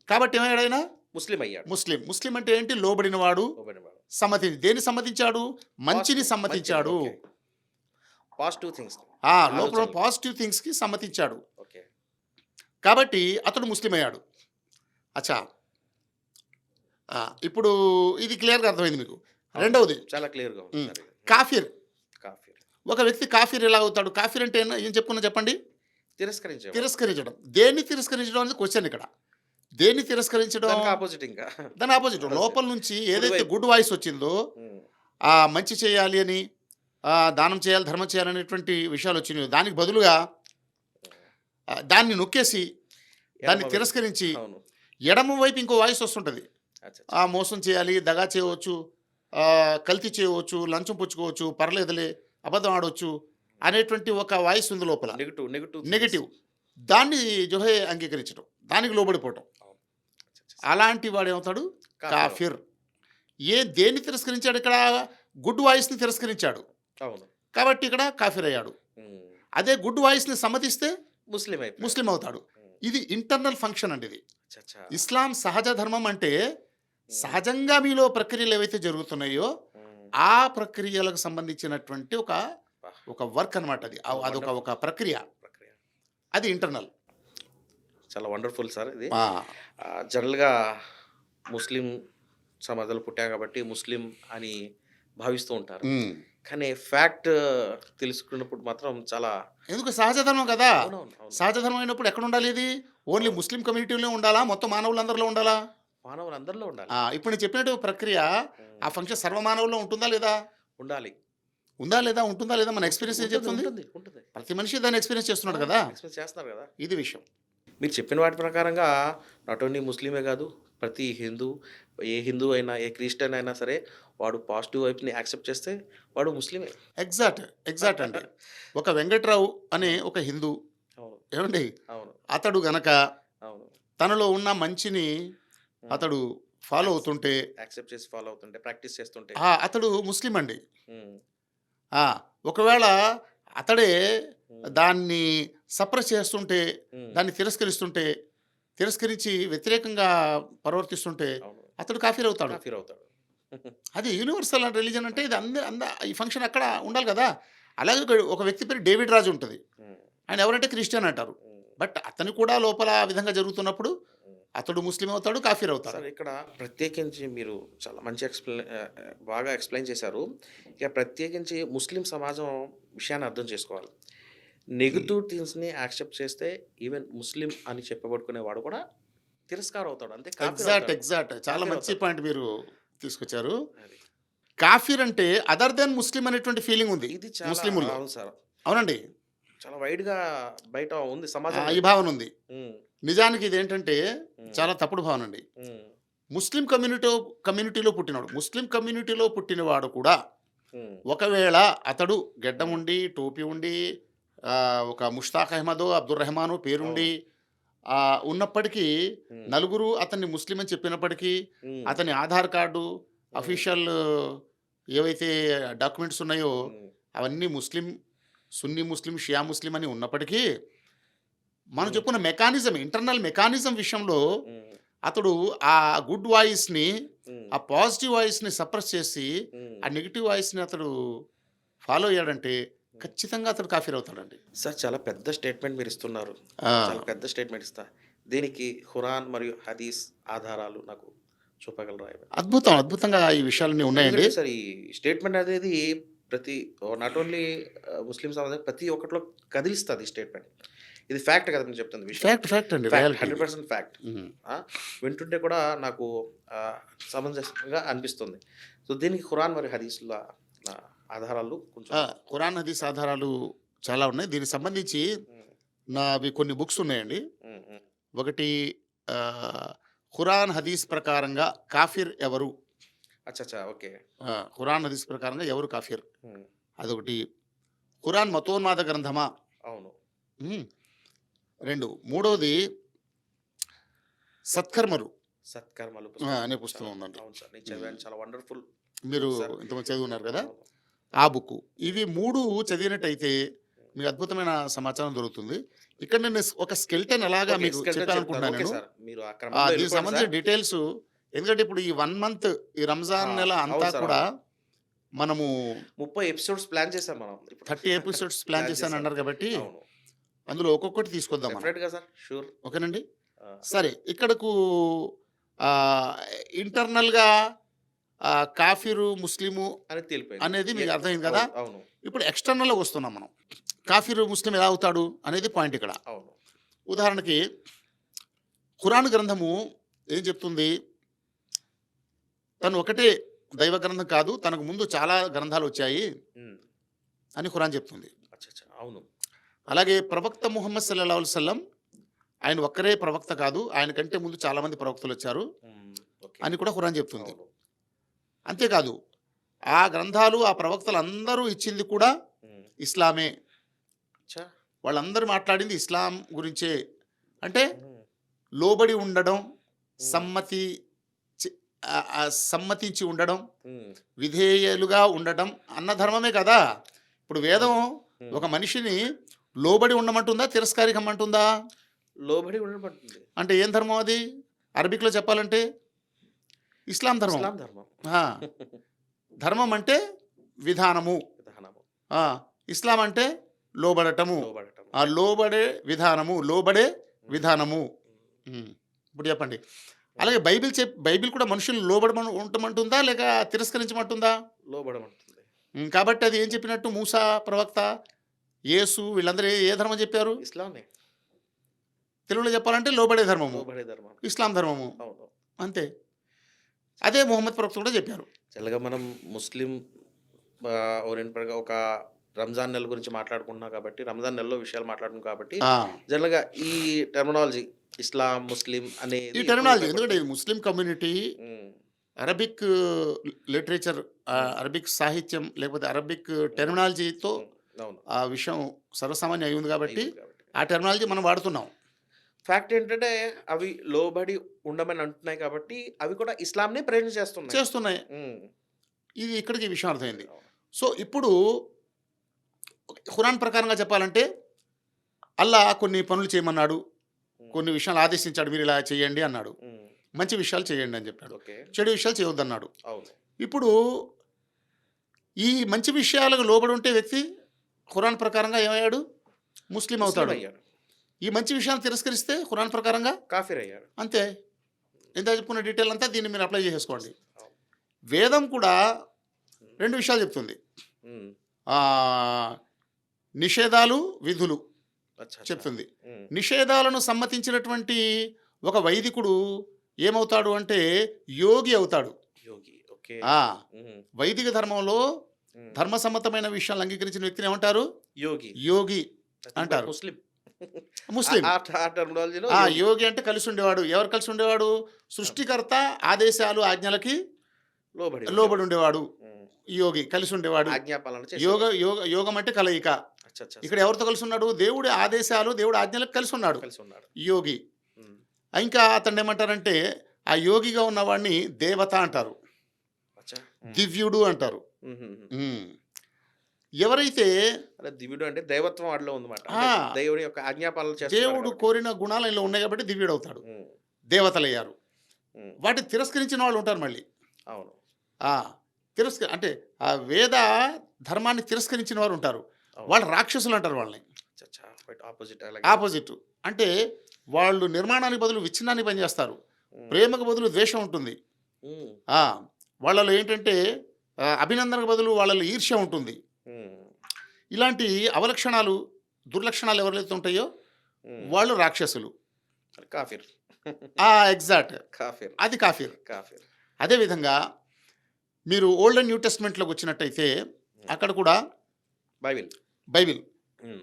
కాబట్టి ఏమయ్యాడు ఆయన? ముస్లిం అయ్యాడు. ముస్లిం. ముస్లిం అంటే ఏంటి? లోబడినవాడు, లోబడినవాడు. దేన్ని సమ్మతించాడు? మంచిని మంచిని. సమ్మతించాడు. ఓకే. Positive things. లోపల ఆలోచనలు. పాజిటివ్ థింగ్స్‌కి సమ్మతించాడు. ఓకే. కాబట్టి అతడు ముస్లిం అయ్యాడు. అచ్చా! ఇప్పుడు ఇది క్లియర్‌గా అర్థమైంది మీకు. అవును. రెండవది చాలా క్లియర్‌గా ఉంది హ్మ్. సార్ ఇది. కాఫిర్. కాఫీర్. ఒక వ్యక్తి కాఫిర్ ఎలా అవుతాడు? కాఫిర్ అంటే ఏం చెప్పుకున్నా చెప్పండి? తిరస్కరించేవాడు. తిరస్కరించడం. దేన్ని తిరస్కరించడం అనేది క్వెషన్ ఇక్కడ. దేన్ని తిరస్కరించడం? దానికి అపోజిట్ ఇంకా. దాని ఆపోజిట్. లోపల నుంచి ఏదైతే కుడివైపు. గుడ్ వాయిస్ వచ్చిందో, హ్మ్. మంచి చేయాలి అని, దానం చేయాలి, ధర్మం చేయాలనేటువంటి విషయాలు వచ్చినాయో దానికి బదులుగా దాన్ని నొక్కేసి, దాన్ని ఎడమ వైపు. తిరస్కరించి అవును. ఎడమ వైపు ఇంకో వాయిస్ వస్తుంటది. అచ్చచ్చ! మోసం చేయాలి, దగా చేయవచ్చు, కల్తీ చేయవచ్చు, లంచం పుచ్చుకోవచ్చు, పర్లేదులే, అబద్ధం ఆడొచ్చు అనేటువంటి ఒక వాయిస్ ఉంది లోపల. నెగెటివ్. నెగెటివ్. నెగెటివ్. దాన్ని జోహే అంగీకరించడం, దానికి లోబడిపోవటం. అవును. అచ్చచ్చ! అలాంటి వాడు ఏమవుతాడు? కాఫిర్. దేన్ని తిరస్కరించాడు ఇక్కడ? గుడ్ వాయిస్‌ని తిరస్కరించాడు. అవును. కాబట్టి ఇక్కడ కాఫిర్ అయ్యాడు. హ్మ్. అదే గుడ్ వాయిస్‌ని సమ్మతిస్తే ముస్లిం అయిపోయాడు. ముస్లిం అవుతాడు. హ్మ్. ఇది ఇంటర్నల్ ఫంక్షన్ అండి ఇది. అచ్చచ్చ! ఇస్లాం సహజ ధర్మం అంటే సహజంగా మీలో ప్రక్రియలు ఏవైతే జరుగుతున్నాయో హ్మ్. ఆ ప్రక్రియలకు సంబంధించినటువంటి ఒక వర్క్ అనమాట అది. అదొక ఒక ప్రక్రియ. ప్రక్రియ. అది ఇంటర్నల్. చాలా వండర్‌ఫుల్ సార్ ఇది. ఆ! జనరల్‌గా ముస్లిం సమాజంలో పుట్టాం కాబట్టి ముస్లిం అని భావిస్తూ ఉంటారు. హ్మ్. కానీ ఫ్యాక్ట్ తెలుసుకున్నప్పుడు మాత్రం చాలా ఎందుకు సహజ ధర్మం కదా! అవునవును. అవును. సహజ ధర్మం అయినప్పుడు ఎక్కడ ఉండాలి ఇది? ఓన్లీ ముస్లిం కమ్యూనిటీలో ఉండాలా? మొత్తం మానవులందరిలో ఉండాలా? మానవులందరిలో ఉండాలి. ఇప్పుడు నేను చెప్పినట్టు ప్రక్రియ ఆ ఫంక్షన్ సర్వమానవుల్లో ఉంటుందా లేదా? ఉండాలి. ఉందా లేదా? ఉంటుందా లేదా? మన ఎక్స్‌పీరియన్స్ ఏం చెప్తుంది? ఉంటుంది. ప్రతి మనిషి దాన్ని ఎక్స్‌పీరియన్స్ చేస్తున్నాడు కదా! ఎక్స్‌పీరియన్స్ చేస్తున్నారు కదా! ఇది విషయం. మీరు చెప్పిన వాటి ప్రకారంగా నాట్ ఓన్లీ ముస్లిమే కాదు, ప్రతి హిందూ అయినా, ఏ క్రిస్టియన్ అయినా సరే వాడు పాజిటివ్ వైపుని యాక్సెప్ట్ చేస్తే వాడు ముస్లిమే. ఎగ్జాక్ట్ అండి. ఒక వెంకట్రావు అనే ఒక హిందూ అవును. ఏమండి? అవును. అతడు గనక అవును. తనలో ఉన్న మంచిని అతడు ఫాలో అవుతుంటే యాక్సెప్ట్ చేసి ఫాలో అవుతుంటే, ప్రాక్టీస్ చేస్తుంటే. అతడు ముస్లిం అండి. హ్మ్. ఒకవేళ అతడే హ్మ్. దాన్ని సప్రెస్ చేస్తుంటే, హ్మ్. దాన్ని తిరస్కరించి వ్యతిరేకంగా ప్రవర్తిస్తుంటే అవును. అతడు కాఫీర్ అవుతాడు. కాఫీర్ అవుతాడు. అది యూనివర్సల్ రిలీజన్ అంటే ఇది ఈ ఫంక్షన్ అక్కడ ఉండాలి కదా! అలాగే ఒక వ్యక్తి పేరు డేవిడ్ రాజు ఉంటుంది. హ్మ్. ఆయన ఎవరంటే క్రిస్టియన్ అంటారు. హ్మ్. బట్ అతను కూడా లోపల ఆ విధంగా జరుగుతున్నప్పుడు అతడు ముస్లిం అవుతాడు, కాఫీర్ అవుతాడు. సార్ ఇక్కడ ప్రత్యేకించి మీరు చాలా మంచి బాగా ఎక్స్‌ప్లెయిన్ చేశారు. ఇక ప్రత్యేకించి ముస్లిం సమాజం విషయాన్ని అర్థం చేసుకోవాలి. నెగెటివ్ థింగ్స్‌ని యాక్సెప్ట్ చేస్తే ఈవెన్ ముస్లిం అని చెప్పబడుకునేవాడు కూడా తిరస్కారం అవుతాడు. అంతే కాఫీర్ అవుతాడు. ఎగ్జాక్ట్. చాలా కాఫీర్ మంచి అవుతాడు. పాయింట్ మీరు తీసుకొచ్చారు. అది. కాఫీర్ అంటే అదర్ దెన్ ముస్లిం అనేటువంటి ఫీలింగ్ ఉంది ఇది చాలా ముస్లిముల్లో. అవును సార్. అవునండి. చాలా వైడ్‌గా బయట ఉంది ఈ సమాజంలో. భావన ఉంది. హ్మ్. నిజానికి ఇదేంటంటే హ్మ్. చాలా తప్పుడు భావన అండి. హ్మ్. ముస్లిం కమ్యూనిటీలో పుట్టినవాడు, ముస్లిం కమ్యూనిటీలో పుట్టినవాడు కూడా హ్మ్. ఒకవేళ అతడు గెడ్డం ఉండి, టోపీ ఉండి, ఒక ముష్తాక్ అహ్మదో, అబ్దుల్ రెహమానో పేరుండి ఉన్నప్పటికీ, హ్మ్. నలుగురు అతన్ని ముస్లిం అని చెప్పినప్పటికీ, హ్మ్. అతని ఆధార్ కార్డు, అఫీషియల్ ఏవైతే డాక్యుమెంట్స్ ఉన్నాయో హ్మ్. అవన్నీ ముస్లిం, సున్నీ ముస్లిం, షియా ముస్లిం అని ఉన్నప్పటికీ, మనం హ్మ్. చెప్పుకున్న మెకానిజం, ఇంటర్నల్ మెకానిజం విషయంలో హ్మ్. అతడు ఆ గుడ్ వాయిస్‌ని, హ్మ్. ఆ పాజిటివ్ వాయిస్‌ని సప్రెస్ చేసి, హ్మ్. ఆ నెగెటివ్ వాయిస్‌ని అతడు ఫాలో అయ్యాడంటే ఖచ్చితంగా అతడు కాఫీర్ అవుతాడండి. సార్ చాలా పెద్ద స్టేట్మెంట్ మీరు ఇస్తున్నారు. ఆ! చాలా పెద్ద స్టేట్మెంట్ ఇస్తా. దీనికి ఖురాన్ మరియు హదీస్ ఆధారాలు నాకు చూపగలరా ఏమైనా? అద్భుతంగా ఈ విషయాలన్నీ ఉన్నాయండి. ఎందుకంటే సార్ ఈ స్టేట్మెంట్ అనేది ప్రతి నాట్ ఓన్లీ ముస్లిం సమాజం ప్రతి ఒక్కటిలో కదిలిస్తది ఈ స్టేట్మెంట్. ఇది ఫ్యాక్ట్ కదా మీరు చెప్తుంది విషయం. ఫ్యాక్ట్ అండి. ఫ్యాక్ట్. రియాలిటీ ఇది. 100% ఫ్యాక్ట్. హ్మ్. వింటుంటే కూడా నాకు సమంజసంగా అనిపిస్తుంది. సో దీనికి ఖురాన్ మరియు హదీస్‌ల ఆధారాలు కొంచెం ఖురాన్, హదీస్ ఆధారాలు చాలా ఉన్నాయి. దీనికి సంబంధించి హ్మ్. నావి కొన్ని బుక్స్ ఉన్నాయండి. హ్మ్. హ్మ్. ఒకటి ఆహ్, ఖురాన్, హదీస్ ప్రకారంగా కాఫిర్ ఎవరు? అచ్చచ్చా! ఓకే. ఖురాన్, హదీస్ ప్రకారంగా ఎవరు కాఫిర్? హ్మ్. అదొకటి. ఖురాన్ మతోన్మాద గ్రంథమా? అవును. హ్మ్. 2 మూడోది సత్కర్మలు సత్కర్మలు అనే చాలా పుస్తకం ఉందండి. అవును సార్. నేను చదివాను. చాలా వండర్‌ఫుల్ మీరు సార్. ఇంతకుముందు చదివున్నారు కదా! అవును. ఆ బుక్కు. ఇవి 3 చదివినట్టయితే మీకు అద్భుతమైన సమాచారం దొరుకుతుంది. ఇక్కడ నేను ఒక స్కెల్టన్ ఎలాగా ఓకే. మీకు స్కెల్టన్ చెప్తారు. చెప్పాలనుకుంటున్నాను ఓకే నేను. సార్. మీరు ఆ క్రమంలో దీనికి వెళ్ళిపోండి సంబంధించిన సార్. డీటెయిల్స్, ఎందుకంటే ఇప్పుడు ఈ 1 మంత్ ఈ రంజాన్ నెల అంతా అవును సార్. కూడా అవును. మనము 30 ఎపిసోడ్స్ ప్లాన్ చేసాం మనం ఇప్పుడు. 30 ఎపిసోడ్స్ ప్లాన్ ప్లాన్ చేసాం. చేశానన్నారు కాబట్టి అవును. అందులో ఒక్కొక్కటి తీసుకొద్దాం మనం. డెఫినిట్‌గా సార్. షూర్. ఓకేనండి. ఆ! సరే ఇక్కడకు ఆహ్, ఇంటర్నల్‌గా కాఫిరు, ముస్లిము అని తేలిపోయింది. అనేది మీకు అర్థమైంది కదా! అవును. అవును. ఇప్పుడు ఎక్స్‌టర్నల్‌గా వస్తున్నాం మనం. కాఫిరు, ముస్లిం ఎలా అవుతాడు అనేది పాయింట్ ఇక్కడ. అవును. ఉదాహరణకి ఖురాన్ గ్రంథము ఏం చెప్తుంది? తను ఒకటే దైవ గ్రంథం కాదు, తనకు ముందు చాలా గ్రంథాలొచ్చాయి హ్మ్. అని ఖురాన్ చెప్తుంది. అచ్చచ్చా! అవును. అలాగే ప్రవక్త ముహమ్మద్ సల్లల్లాహు అలైహి వసల్లం ఆయన ఒక్కరే ప్రవక్త కాదు, ఆయన కంటే ముందు చాలా మంది ప్రవక్తలొచ్చారు హ్మ్. ఓకే. అని కూడా ఖురాన్ చెప్తుంది. అవును. అంతేకాదు ఆ గ్రంథాలు, ఆ ప్రవక్తలందరూ ఇచ్చింది కూడా హ్మ్. ఇస్లామే. అచ్చా! వాళ్ళందరూ మాట్లాడింది ఇస్లాం గురించే. అంటే హ్మ్. లోబడి ఉండడం, హ్మ్. సమ్మతి సమ్మతించి ఉండడం, హ్మ్. విధేయులుగా ఉండడం అన్న ధర్మమే కదా! ఇప్పుడు వేదం హ్మ్. ఒక మనిషిని లోబడి ఉండమంటుందా? తిరస్కారికమంటుందా? లోబడి ఉండబడుతుంది. అంటే ఏం ధర్మం అది? అరబిక్‌లో చెప్పాలంటే ఇస్లాం ధర్మం. ఇస్లాం ధర్మం. ఆ! ధర్మం అంటే విధానము. విధానము. ఆ! ఇస్లాం అంటే లోబడటము. లోబడటం. ఆ లోబడే విధానము. లోబడే హ్మ్. విధానము. హ్మ్. హ్మ్. ఇప్పుడు చెప్పండి. అలాగే బైబిల్ కూడా మనుషుల్ని ఉండమంటుందా? లేక తిరస్కరించమంటుందా? లోబడమంటుంది. కాబట్టి అది ఏం చెప్పినట్టు మూసా ప్రవక్త, యేసు వీళ్ళందరూ ఏ ధర్మం చెప్పారు? ఇస్లామే. తెలుగులో చెప్పాలంటే లోబడే ధర్మము. లోబడే ధర్మం. ఇస్లాం ధర్మము. అవును. అంతే. అదే ముహమ్మద్ ప్రవక్త కూడా చెప్పారు. జనరల్‌గా మనం ముస్లిం ఓరియెంటెడ్‌గా ఒక రంజాన్ నెల గురించి మాట్లాడుకుంటున్నాం కాబట్టి, రంజాన్ నెలలో విషయాలు మాట్లాడుతున్నాం కాబట్టి, ఆ! జనరల్‌గా ఈ టెర్మినాలజీ ఇస్లాం, ముస్లిం ఈ అనేది ఎక్కువ టెర్మినాలజీ ఎందుకంటే ఉపయోగపడుతుంది. ఇది ముస్లిం కమ్యూనిటీ హ్మ్. అరబిక్ లిటరేచర్, హ్మ్. అరబిక్ సాహిత్యం లేకపోతే అరబిక్ హ్మ్. టెర్మినాలజీతో హ్మ్. అవును. ఆ విషయం సర్వసామాన్యం అయి ఉంది కాబట్టి అయ్యింది కాబట్టి. ఆ టెర్మినాలజీ మనం వాడుతున్నాం. ఫ్యాక్ట్ ఏంటంటే అవి లోబడి ఉండమని అంటున్నాయి కాబట్టి, అవి కూడా ఇస్లాంనే ప్రేరణ చేస్తున్నాయి. చేస్తున్నాయి. హ్మ్. ఇది ఇక్కడికి ఈ విషయం అర్థమైంది. అవును. సో, ఇప్పుడు ఖురాన్ ప్రకారంగా చెప్పాలంటే అల్లా కొన్ని పనులు చేయమన్నాడు. హ్మ్. కొన్ని విషయాలు ఆదేశించాడు. మీరు ఇలా చేయండి అన్నాడు. హ్మ్. మంచి విషయాలు చేయండి అని చెప్పాడు. ఓకే. చెడు విషయాలు చేయొద్దన్నాడు. అవును. ఇప్పుడు ఈ మంచి విషయాలకు లోబడి ఉంటే వ్యక్తి ఖురాన్ ప్రకారంగా ఏమయ్యాడు? ముస్లిం ముస్లిం అవుతాడు. అయ్యాడు. ఈ మంచి విషయాన్ని తిరస్కరిస్తే ఖురాన్ ప్రకారంగా కాఫిర్ అయ్యాడు. అంతే. ఇంత చెప్పుకున్న డీటెయిల్ అంతా దీన్ని మీరు అప్లై చేసేసుకోండి. అవును. వేదం కూడా హ్మ్. 2 విషయాలు చెప్తుంది. హ్మ్. ఆహ్, నిషేధాలు, విధులు అచ్చా! అచ్చా! చెప్తుంది. హ్మ్. నిషేధాలను సమ్మతించినటువంటి ఒక వైదికుడు ఏమవుతాడు అంటే యోగి అవుతాడు. యోగి. ఓకే. ఆ! హ్మ్. వైదిక ధర్మంలో హ్మ్. ధర్మసమ్మతమైన విషయాలను అంగీకరించిన వ్యక్తిని ఏమంటారు? యోగి. యోగి నథింగ్ బట్ అంటారు. ముస్లిం. ముస్లిం. ఆ టర్మినాలజీలో ఆ! యోగి. యోగి అంటే కలిసి ఉండేవాడు. ఎవరు కలిసి ఉండేవాడు? ఆ! సృష్టికర్త ఆదేశాలు, ఆజ్ఞలకి లోబడి లోబడి ఉండేవాడు. ఉండేవాడు. హ్మ్. యోగి కలిసి ఉండేవాడు. ఆజ్ఞాపాలన యోగ చేసేవాడు. యోగ యోగం అంటే కలయిక. అచ్చా! అచ్చా! ఇక్కడ ఎవరితో కలిసి ఉన్నాడు? దేవుడి ఆదేశాలు, దేవుడి ఆజ్ఞలకు కలిసి ఉన్నాడు కలిసి ఉన్నాడు. యోగి. హ్మ్. ఇంకా అతన్నేమంటారంటే, ఆ యోగిగా ఉన్నవాడిని దేవత అంటారు. అచ్చా! హ్మ్. దివ్యుడు అంటారు. హుహుహు. హ్మ్. ఎవరైతే అదే దివ్యుడు అంటే దైవత్వం వాడిలో ఉందన్నమాట. ఆ! అంటే దేవుడి యొక్క ఆజ్ఞాపాలన చేస్తున్నాడు దేవుడు కాబట్టి. కోరిన గుణాలు ఆయనలో ఉన్నాయి కాబట్టి దివ్యుడవుతాడు. హ్మ్. దేవతలయ్యారు. హ్మ్. వాటిని తిరస్కరించిన వాళ్ళు ఉంటారు మళ్ళీ. అవును. ఆ! అంటే ఆ వేద ధర్మాన్ని తిరస్కరించిన వారు ఉంటారు. అవును. వాళ్ళు రాక్షసులు అంటారు వాళ్ళని. అచ్చచ్చా! క్వైట్ ఆపోజిట్ అలాగే. ఆపోజిట్. అంటే వాళ్ళు నిర్మాణానికి బదులు విచ్ఛిన్నాన్ని పనిచేస్తారు. హ్మ్. ప్రేమకు బదులు ద్వేషం ఉంటుంది. హ్మ్. ఆ! వాళ్ళలో ఏంటంటే అభినందనకు బదులు వాళ్ళలో ఈర్ష్య ఉంటుంది. హ్మ్. ఇలాంటి అవలక్షణాలు, దుర్లక్షణాలు ఎవరైతే ఉంటాయో హ్మ్. వాళ్ళు రాక్షసులు. కాఫిర్. ఎగ్జాక్ట్. కాఫిర్. అది కాఫీర్. కాఫిర్. అదేవిధంగా మీరు ఓల్డ్ అండ్ న్యూ టెస్ట్‌మెంట్‌లోకి వచ్చినట్టయితే హ్మ్. అక్కడ కూడా బైబిల్. బైబిల్ హ్మ్.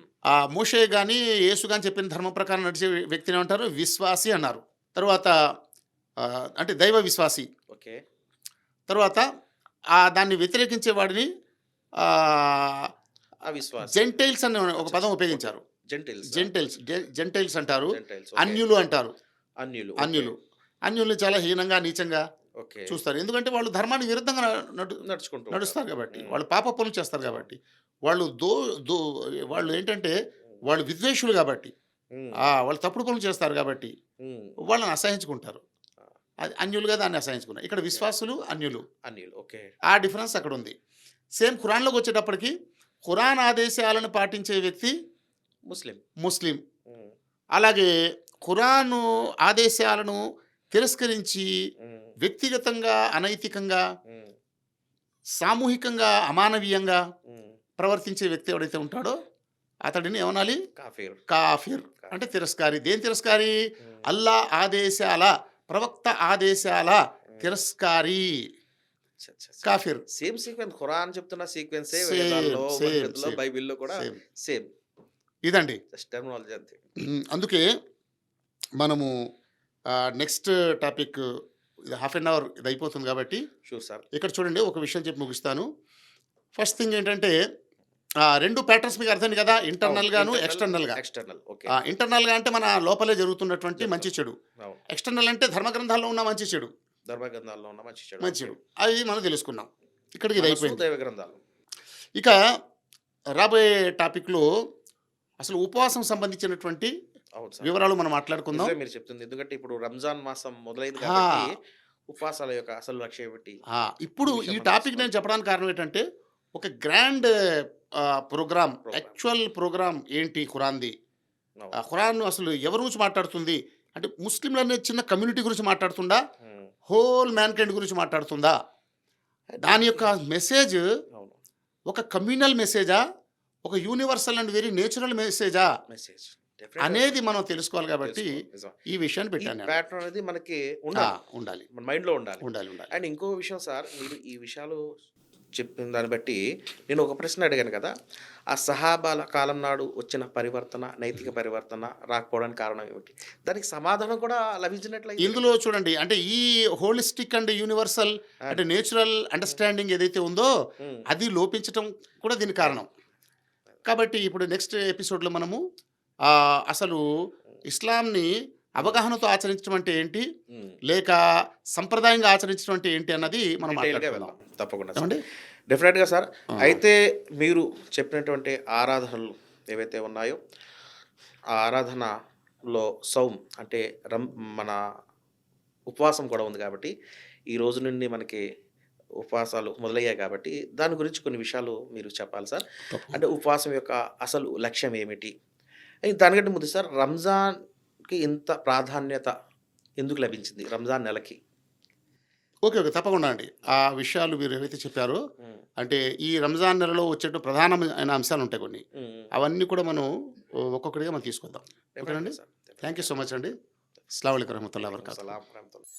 మోషే గాని, యేసు గాని చెప్పిన ధర్మం ప్రకారం నడిచే వ్యక్తిని ఏమంటారు? విశ్వాసి అన్నారు. తరువాత అంటే దైవ విశ్వాసి. ఓకే. తరువాత దాన్ని వ్యతిరేకించే వాడిని ఆహ్, అవిశ్వాసి. జెంటైల్స్ అనే ఒక అచ్చచ్చా! పదం ఓకే. ఉపయోగించారు. జెంటిల్సా? జెంటైల్స్ అంటారు. జెంటైల్స్. ఓకే. అన్యులు అంటారు. అన్యులు. ఓకే. అన్యులు. అన్యుల్ని చాలా హీనంగా, నీచంగా ఓకే. చూస్తారు. ఎందుకంటే వాళ్ళు ధర్మానికి విరుద్ధంగా నడుచుకుంటూ ఉంటారు. నడుస్తారు కాబట్టి. హ్మ్. వాళ్ళు పాప పనులు చేస్తారు అవును. కాబట్టి. వాళ్ళు దో దో వాళ్ళు ఏంటంటే వాళ్ళు విద్వేషులు కాబట్టి. హ్మ్. వాళ్ళు తప్పుడు పనులు చేస్తారు కాబట్టి హ్మ్. వాళ్ళని అసహించుకుంటారు. ఆ! అది అన్యులుగా దాన్ని అసహించుకున్నారు. ఇక్కడ ఓకే. విశ్వాసులు, అన్యులు. అన్యులు. ఓకే. ఆ డిఫరెన్స్ అక్కడుంది. సేమ్ ఖురాన్‌లోకొచ్చేటప్పటికి ఖురాన్ ఆదేశాలను పాటించే వ్యక్తి ముస్లిం. ముస్లిం. హ్మ్. అలాగే ఖురాను ఆదేశాలను తిరస్కరించి హ్మ్. వ్యక్తిగతంగా, అనైతికంగా, హ్మ్. సామూహికంగా, అమానవీయంగా హ్మ్. ప్రవర్తించే వ్యక్తి ఎవడైతే ఉంటాడో అతడిని ఏమనాలి? కాఫిర్. కాఫిర్. అంటే కాఫిర్. తిరస్కారి. దేని తిరస్కారి? హ్మ్. అల్లా ఆదేశాల, ప్రవక్త ఆదేశాల హ్మ్. తిరస్కారి. అచ్చచ్చచ్చ! కాఫిర్. సేమ్ సీక్వెన్స్ ఖురాన్ చెప్తున్న సీక్వెన్సే సేమ్, వేదాల్లో, సేమ్, ఉపనిషత్తులో, సేమ్, బైబిల్‌లో కూడా సేమ్. సేమ్. ఇదండి. జస్ట్ టెర్మినాలజీ అంతే. అందుకే మనము నెక్స్ట్ టాపిక్ ఇది హాఫ్ ఎన్ అవర్ ఇది అయిపోతుంది కాబట్టి షూర్ సార్. ఇక్కడ చూడండి ఒక విషయం చెప్పి ముగిస్తాను. ఫస్ట్ థింగ్ ఏంటంటే 2 ప్యాటర్న్స్ మీకు అర్థమైంది కదా! అవును. ఇంటర్నల్‌గాను, ఇంటర్నల్, ఎక్స్‌టర్నల్‌గా. ఎక్స్‌టర్నల్. ఓకే. ఇంటర్నల్‌గా అంటే మన లోపలే జరుగుతున్నటువంటి మంచి జరుగుతుంది. చెడు. అవును. ఎక్స్‌టర్నల్ అంటే ధర్మ గ్రంథాల్లో ఉన్న మంచి చెడు. ధర్మగ్రంథాల్లో ఉన్న మంచి చెడు. మంచి ఓకే. చెడు. అవి మనం తెలుసుకున్నాం. ఇక్కడికి ఇది మనసు, అయిపోయింది. దైవ గ్రంథాలు. ఇక రాబోయే టాపిక్‌లో అసలు ఉపవాసం సంబంధించినటువంటి అవును సార్. వివరాలు మనం మాట్లాడుకుందాం. నిజమే మీరు చెప్తుంది. ఎందుకంటే ఇప్పుడు రంజాన్ మాసం మొదలైంది ఆ! కాబట్టి ఉపవాసాల యొక్క అసలు లక్ష్యం ఏమిటి? ఇప్పుడు ఈ ఈ విషయం మనం టాపిక్ తెలుసుకోవాలి. నేను చెప్పడానికి కారణం ఏంటంటే ఒక grand program, program. Actual program ఏంటి ఖురాన్‌ది? అవును. ఖురాన్ అసలు ఎవరి గురించి మాట్లాడుతుంది? అంటే ముస్లింలనే చిన్న కమ్యూనిటీ గురించి మాట్లాడుతుందా? హ్మ్. హోల్ మ్యాన్‌కైండ్ గురించి మాట్లాడుతుందా? దాని యొక్క మెసేజ్ అవును. ఒక కమ్యూనల్ మెసేజా? ఒక యూనివర్సల్ అండ్ వెరీ నేచురల్ మెసేజా? మెసేజ్. డెఫినెట్‌గా అనేది మనం తెలుసుకోవాలి కాబట్టి తెలుసుకోవాలి. నిజం. ఈ విషయాన్ని ఈ పెట్టాను నేను. ప్యాటర్న్ అనేది మనకి ఉండాలి. ఉండాలి. మన మైండ్‌లో ఉండాలి. ఉండాలి. ఉండాలి. అండ్ ఇంకో విషయం సార్, మీరు ఈ విషయాలు చెప్పిన దాన్ని బట్టి నేను ఒక ప్రశ్న అడిగాను కదా! ఆ సహాబాల కాలం నాడు వచ్చిన పరివర్తన, నైతిక పరివర్తన రాకపోవడానికి కారణం ఏమిటి? దానికి సమాధానం కూడా లభించినట్లయితే ఇందులో చూడండి అంటే ఈ హోలిస్టిక్ అండ్ యూనివర్సల్ అంటే నేచురల్ అండర్‌స్టాండింగ్ ఏదైతే ఉందో హ్మ్. అది లోపించటం కూడా దీనికి కారణం. కాబట్టి ఇప్పుడు నెక్స్ట్ ఎపిసోడ్‌లో మనము అసలు ఇస్లాంని అవగాహనతో ఆచరించడం అంటే ఏంటి? హ్మ్. లేక సంప్రదాయంగా ఆచరించడం అంటే ఏంటి అన్నది మనం డీటెయిల్‌గా మాట్లాడుకుందాం. వెళ్దాం. తప్పకుండా సార్. ఏమండి? డెఫినెట్‌గా సార్. ఆ! అయితే మీరు చెప్పినటువంటి ఆరాధనలు ఏవైతే ఉన్నాయో, ఆ ఆరాధనలో సౌమ్ అంటే మన ఉపవాసం కూడా ఉంది కాబట్టి, ఈ రోజు నుండి మనకి ఉపవాసాలు మొదలయ్యాయి కాబట్టి, దాని గురించి కొన్ని విషయాలు మీరు చెప్పాలి సార్. అంటే ఉపవాసం యొక్క అసలు లక్ష్యం ఏమిటి? దానికంటే ముందు సార్ రంజాన్‌కి ఇంత ప్రాధాన్యత ఎందుకు లభించింది రంజాన్ నెలకి? ఓకే. ఓకే. తప్పకుండా అండి. ఆ విషయాలు మీరు ఏవైతే చెప్పారో, హ్మ్. అంటే ఈ రంజాన్ నెలలో వచ్చేటు ప్రధానమైన అంశాలుంటాయి కొన్ని. హ్మ్. అవన్నీ కూడా మనం ఒక్కొక్కటిగా మనం తీసుకొద్దాం. డెఫినెట్‌గా ఓకేనండి? సార్. థాంక్ యూ డెఫినెట్‌గా. సో మచ్ అండి. అస్సలాము అలైకుం వరహమతుల్లాహి వలైకుం వబరకాతుహు. సలాం వరహమతుల్లాహ్.